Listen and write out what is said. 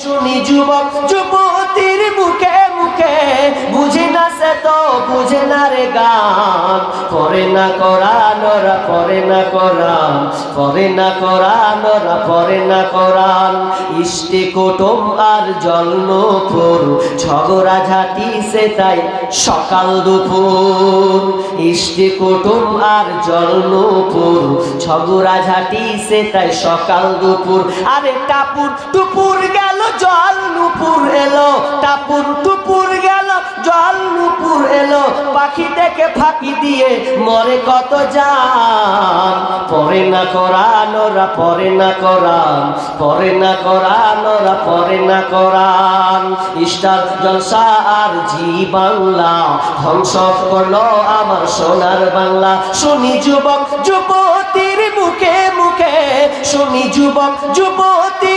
শুনি যুবক যুবতীর মুখে মুখে, বুঝি না সে তো বুঝে না রে গান। পড়ে না কোরআন ওরা পড়ে না কোরআন, পড়ে না কোরআন ওরা পড়ে না কোরআন। ইষ্টি কুটুম আর জলনপুর, ঝগড়া ঝাঁটি সে তাই সকাল দুপুর। ইষ্টি কুটুম আর জলনপুর, ঝগড়া ঝাঁটি সে তাই সকাল দুপুর। আরে টাপুর টুপুর গেল জল নুপুর এলো, টাপুর টুপুর গেল জল নুপুর এলো। পাখি দেখে ফাঁকি দিয়ে মরে কত জান। পড়ে না কোরআন ওরা পড়ে না কোরআন, পড়ে না কোরআন ওরা পড়ে না কোরআন। স্টার জলসা আর জি বাংলা ধ্বংস করলো আমার সোনার বাংলা। শুনি যুবক যুবতীর মুখে মুখে, শুনি যুবক যুবতী